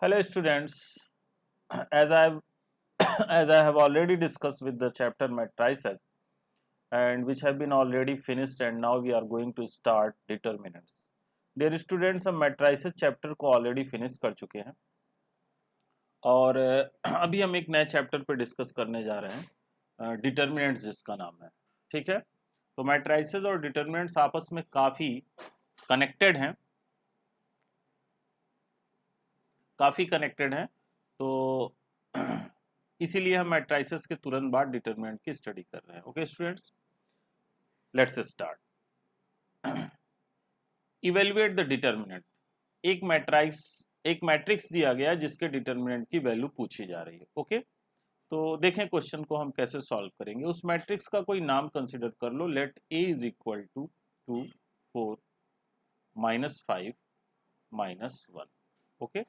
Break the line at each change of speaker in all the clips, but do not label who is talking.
Hello students, as I have as I have already discussed with the chapter matrices and which have been already finished and now we are going to start determinants. Dear students, हम matrices chapter को already finish कर चुके हैं और अभी हम एक नए चैप्टर पे डिस्कस करने जा रहे हैं डिटर्मिनेंट्स जिसका नाम है। ठीक है, तो मैट्राइसेस और डिटर्मिनेंट्स आपस में काफ़ी कनेक्टेड हैं, तो इसीलिए हम मैट्राइसेस के तुरंत बाद डिटरमिनेंट की स्टडी कर रहे हैं। Okay students, let's start. Evaluate the determinant. एक मैट्रिक्स दिया गया है जिसके डिटरमिनेंट की वैल्यू पूछी जा रही है। ओके, तो देखें क्वेश्चन को हम कैसे सॉल्व करेंगे। उस मैट्रिक्स का कोई नाम कंसिडर कर लो। Let A is equal to 2 4 -5 -1। Okay,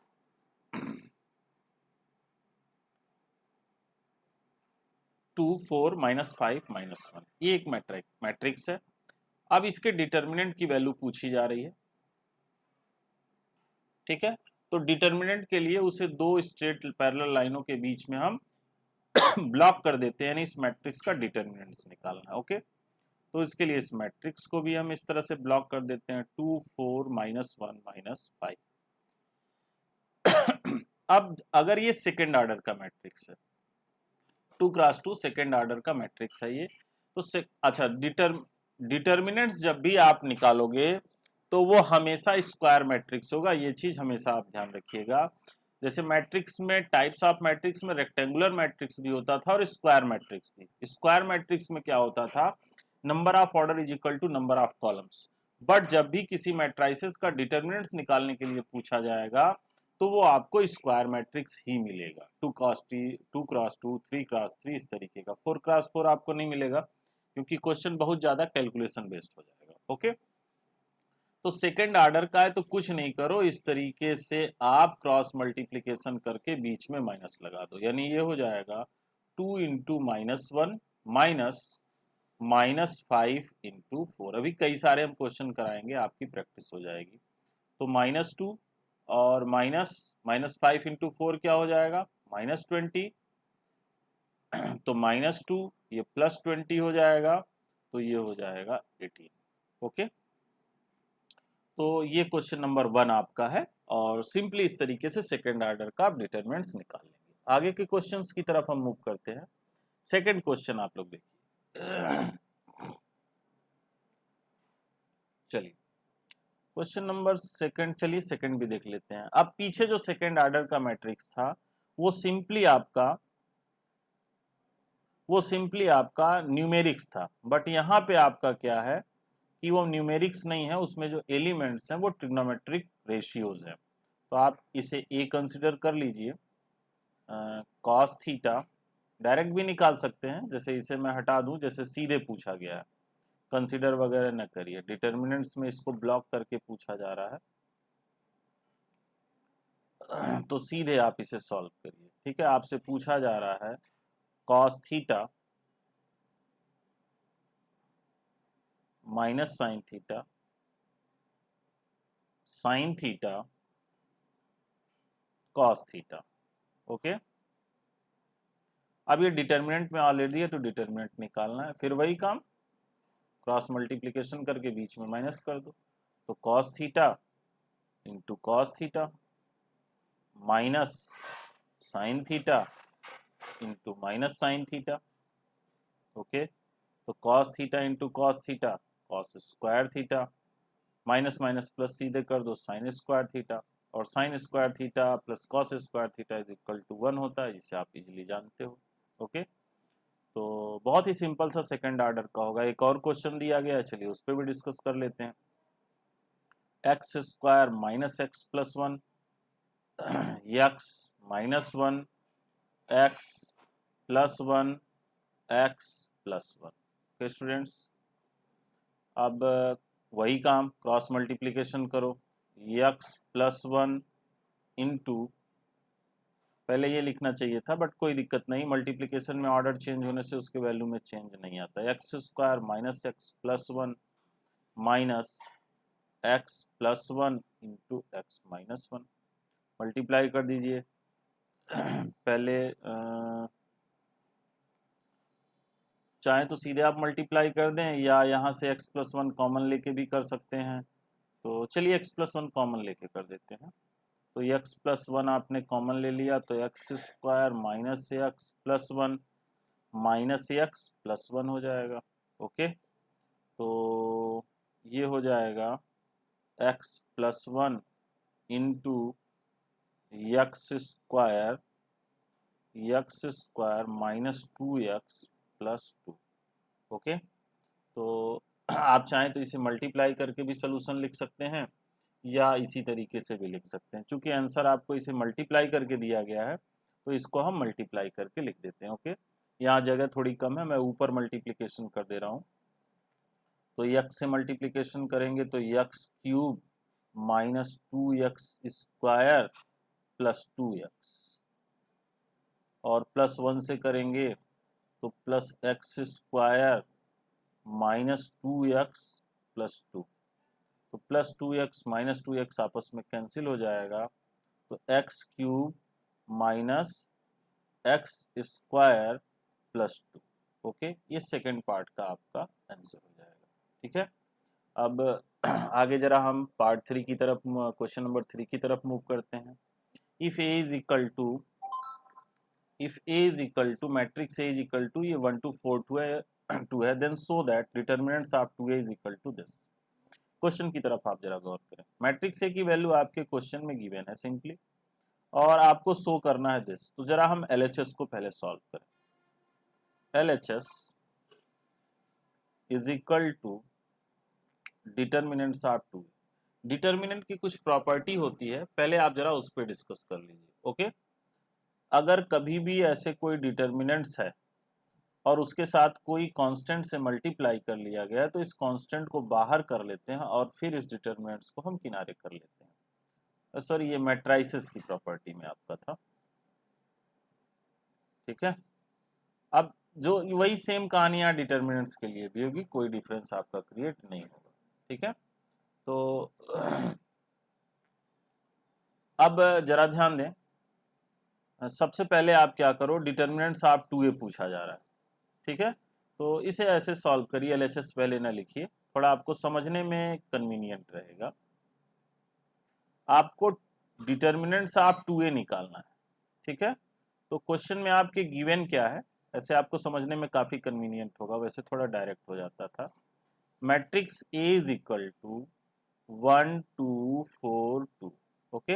2 4 -5 -1 ये एक मैट्रिक्स है। अब इसके डिटर्मिनेंट की वैल्यू पूछी जा रही है। ठीक है, तो डिटर्मिनेंट के लिए उसे दो स्ट्रेट पैरेलल लाइनों के बीच में हम ब्लॉक कर देते हैं, यानी इस मैट्रिक्स का डिटर्मिनेंट्स निकालना है। ओके, तो इसके लिए इस मैट्रिक्स को भी हम इस तरह से ब्लॉक कर देते हैं, 2 4 -1 -5। अब अगर ये सेकेंड ऑर्डर का मैट्रिक्स है, 2 क्रॉस 2 सेकेंड ऑर्डर का मैट्रिक्स है ये, तो अच्छा, डिटर्मिनेंट्स जब भी आप निकालोगे तो वो हमेशा स्क्वायर मैट्रिक्स होगा। ये चीज हमेशा आप ध्यान रखिएगा। जैसे मैट्रिक्स में, टाइप्स ऑफ मैट्रिक्स में रेक्टेंगुलर मैट्रिक्स भी होता था और स्क्वायर मैट्रिक्स भी। स्क्वायर मैट्रिक्स में क्या होता था, number of order is equal to number of columns. But जब भी किसी मैट्राइसेस का डिटर्मिनेंट्स निकालने के लिए पूछा जाएगा तो वो आपको स्क्वायर मैट्रिक्स ही मिलेगा। 2 क्रॉस 2 3 क्रॉस 3 इस तरीके का। 4 क्रॉस 4 आपको नहीं मिलेगा क्योंकि क्वेश्चन बहुत ज्यादा कैलकुलेशन बेस्ड हो जाएगा। ओके, तो सेकंड ऑर्डर का है तो कुछ नहीं करो, इस तरीके से आप क्रॉस मल्टीप्लीकेशन करके बीच में माइनस लगा दो, यानी ये हो जाएगा 2 इंटू -1 माइनस -5 इंटू 4। अभी कई सारे हम क्वेश्चन कराएंगे, आपकी प्रैक्टिस हो जाएगी। तो -2 और -5 इंटू 4 क्या हो जाएगा, -20। तो -2 ये +20 हो जाएगा, तो ये हो जाएगा 18। ओके, तो ये क्वेश्चन नंबर 1 आपका है और सिंपली इस तरीके से सेकेंड ऑर्डर का आप डिटरमिनेंट्स निकाल लेंगे। आगे के क्वेश्चंस की तरफ हम मूव करते हैं। सेकेंड क्वेश्चन आप लोग देखिए। चलिए क्वेश्चन नंबर सेकंड, चलिए सेकंड भी देख लेते हैं। अब पीछे जो सेकंड ऑर्डर का मैट्रिक्स था वो सिंपली आपका न्यूमेरिक्स था। बट यहाँ पे आपका क्या है कि वो न्यूमेरिक्स नहीं है, उसमें जो एलिमेंट्स हैं वो ट्रिग्नोमेट्रिक रेशियोज हैं। तो आप इसे ए कंसिडर कर लीजिए। कॉस थीटा डायरेक्ट भी निकाल सकते हैं, जैसे इसे मैं हटा दूं, जैसे सीधे पूछा गया है, कंसिडर वगैरह न करिए। डिटर्मिनेंट्स में इसको ब्लॉक करके पूछा जा रहा है, तो सीधे आप इसे सॉल्व करिए। ठीक है, आपसे पूछा जा रहा है cos theta minus sine theta, sine theta cos theta. Okay, अब ये डिटर्मिनेंट में ऑलरेडी है तो डिटर्मिनेंट निकालना है। फिर वही काम, क्रॉस मल्टीप्लिकेशन करके बीच में माइनस कर दो। तो cos theta into cos theta minus sine theta into minus sine theta. Okay, तो cos theta into cos theta cos square theta, minus minus plus सीधे कर दो साइन स्क्वायर थीटा, और sine square theta plus cos square theta is equal to 1 होता है, जिसे आप easily जानते हो। ओके, तो बहुत ही सिंपल सा सेकंड ऑर्डर का होगा। एक और क्वेश्चन दिया गया है, चलिए उस पर भी डिस्कस कर लेते हैं। X square minus x plus 1, x -1 x +1 x +1। Okay students, अब वही काम, क्रॉस मल्टीप्लिकेशन करो। x+1 इंटू, पहले ये लिखना चाहिए था बट कोई दिक्कत नहीं, मल्टीप्लिकेशन में ऑर्डर चेंज होने से उसके वैल्यू में चेंज नहीं आता। X square minus x plus 1 minus x+1 into x -1। Multiply कर दीजिए। पहले चाहे तो सीधे आप मल्टीप्लाई कर दें या यहाँ से x+1 कॉमन लेके भी कर सकते हैं। तो चलिए x+1 कॉमन लेके कर देते हैं। तो x+1 आपने कॉमन ले लिया तो x² minus x plus one minus x plus one हो जाएगा। ओके, तो ये हो जाएगा x+1 into x² minus 2x plus 2। Okay, तो आप चाहें तो इसे मल्टीप्लाई करके भी सोल्यूशन लिख सकते हैं या इसी तरीके से भी लिख सकते हैं। चूंकि आंसर आपको इसे मल्टीप्लाई करके दिया गया है तो इसको हम मल्टीप्लाई करके लिख देते हैं। ओके, यहाँ जगह थोड़ी कम है, मैं ऊपर मल्टीप्लिकेशन कर दे रहा हूँ। तो x से मल्टीप्लिकेशन करेंगे तो x³ minus 2x² plus 2x, और प्लस 1 से करेंगे तो plus x² minus 2x plus 2। तो प्लस 2x माइनस 2x आपस में कैंसिल हो जाएगा, तो x³ minus x² plus 2। Okay, ये सेकेंड पार्ट का आपका आंसर हो जाएगा। ठीक है, अब आगे जरा हम पार्ट 3 की तरफ, क्वेश्चन नंबर 3 की तरफ मूव करते हैं। If A is equal to matrix A is equal to, ये 1 to 4 2 है, then so that determinants of 2a is equal to this. Question की तरफ आप जरा गौर करें। मैट्रिक्स ए की वैल्यू आपके क्वेश्चन में गिवन है सिंपली, और आपको शो करना है दिस। तो जरा हम LHS को पहले सॉल्व करें। LHS is equal to determinants of 2। Determinant की कुछ प्रॉपर्टी होती है, पहले आप जरा उस पर डिस्कस कर लीजिए। ओके, अगर कभी भी ऐसे कोई डिटर्मिनेंट्स है और उसके साथ कोई कांस्टेंट से मल्टीप्लाई कर लिया गया है तो इस कांस्टेंट को बाहर कर लेते हैं और फिर इस डिटर्मिनेंट्स को हम किनारे कर लेते हैं। सॉरी, ये मैट्राइसिस की प्रॉपर्टी में आपका था। ठीक है, अब जो वही सेम कहानियां डिटर्मिनेंट्स के लिए भी होगी, कोई डिफरेंस आपका क्रिएट नहीं होगा। ठीक है, तो अब जरा ध्यान दें। सबसे पहले आप क्या करो, डिटर्मिनेंट्स ऑफ 2a पूछा जा रहा है। ठीक है, तो इसे ऐसे सॉल्व करिए। LHS पहले ना लिखिए, थोड़ा आपको समझने में कन्वीनियंट रहेगा। आपको डिटर्मिनेंट्स ऑफ 2a निकालना है। ठीक है, तो क्वेश्चन में आपके गिवन क्या है, ऐसे आपको समझने में काफी कन्वीनियंट होगा, वैसे थोड़ा डायरेक्ट हो जाता था। Matrix A is equal to 1 2 4 2। Okay,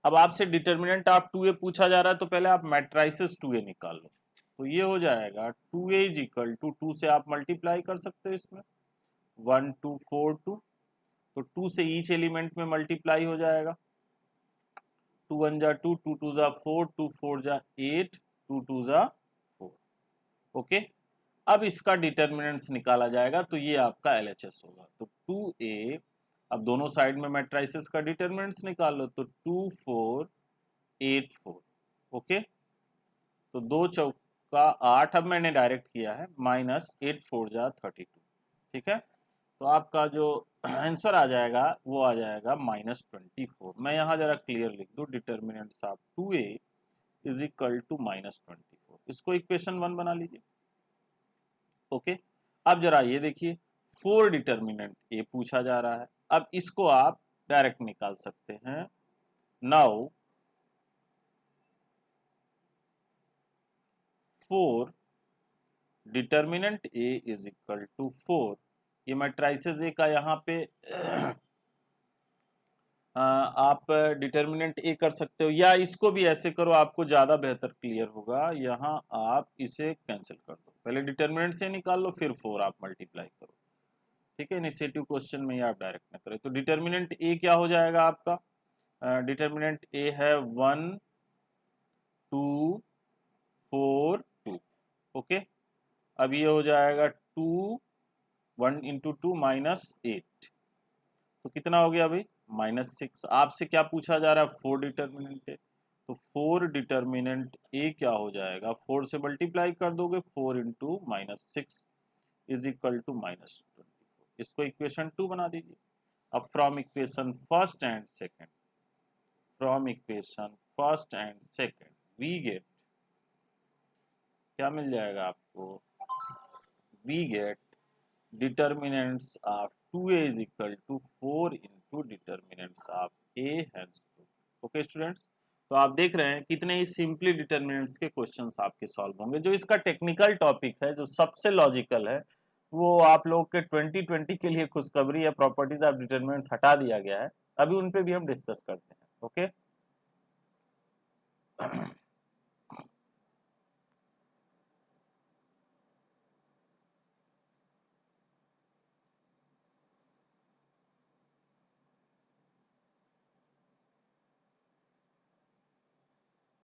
अब आपसे डिटर्मिनेंट ऑफ 2a पूछा जा रहा है तो पहले आप मैट्राइसिस 2a निकाल लो। तो ये हो जाएगा 2a इज इक्वल टू 2 से आप मल्टीप्लाई कर सकते हो इसमें, 1 2 4 2। तो 2 से ईच एलिमेंट में मल्टीप्लाई हो जाएगा, 2 1 जा 2, 2 2 जा 4, 2 4 जा 8, 2 2 जा 4। ओके, अब इसका डिटर्मिनेंट्स निकाला जाएगा तो ये आपका LHS होगा। तो 2a, अब दोनों साइड में मैट्राइसिस का डिटर्मिनेंट्स निकाल लो, तो 2 4 8 4। ओके, तो 2 चौका 8, अब मैंने डायरेक्ट किया है, माइनस 8 4 जा 32। ठीक है, तो आपका जो आंसर आ जाएगा वो आ जाएगा -24। मैं यहाँ जरा क्लियर लिख दूँ, determinants of 2a is equal to -24। इसको इक्वेशन 1 बना लीजिए। ओके, अब जरा ये देखिए, 4 डिटर्मिनेंट ए पूछा जा रहा है। अब इसको आप डायरेक्ट निकाल सकते हैं। Now 4 determinant A is equal to 4, ये मैट्राइसिस ए का यहाँ पे आप डिटर्मिनेंट ए कर सकते हो, या इसको भी ऐसे करो, आपको ज़्यादा बेहतर क्लियर होगा। यहाँ आप इसे कैंसिल कर दो, पहले डिटर्मिनेंट से निकाल लो फिर 4 आप मल्टीप्लाई करो। ठीक है, इनिशिएटिव क्वेश्चन में ये आप डायरेक्ट ना करें। तो डिटर्मिनेंट ए क्या हो जाएगा आपका, डिटर्मिनेंट ए है 1 2 4 2। ओके, अब ये हो जाएगा 2 1 इंटू 2 -8, तो कितना हो गया भाई, -6। आपसे क्या पूछा जा रहा है, 4 डिटर्मिनेंट है, तो 4 डिटर्मिनेंट ए क्या हो जाएगा, 4 से मल्टीप्लाई कर दोगे, 4 इंटू -6 इज इक्वल टू -24। इसको इक्वेशन 2 बना दीजिए। अब from equation first and second, from equation first and second we get, क्या मिल जाएगा आपको, we get determinants of 2a is equal to 4 into determinants of a hence 2। Okay students, तो आप देख रहे हैं कितने ही सिंपली डिटर्मिनेंट्स के क्वेश्चंस आपके सॉल्व होंगे। जो इसका टेक्निकल टॉपिक है, जो सबसे लॉजिकल है, वो आप लोग के 2020 के लिए खुशखबरी है, प्रॉपर्टीज ऑफ डिटर्मिनेंट्स हटा दिया गया है, अभी उन पे भी हम डिस्कस करते हैं। ओके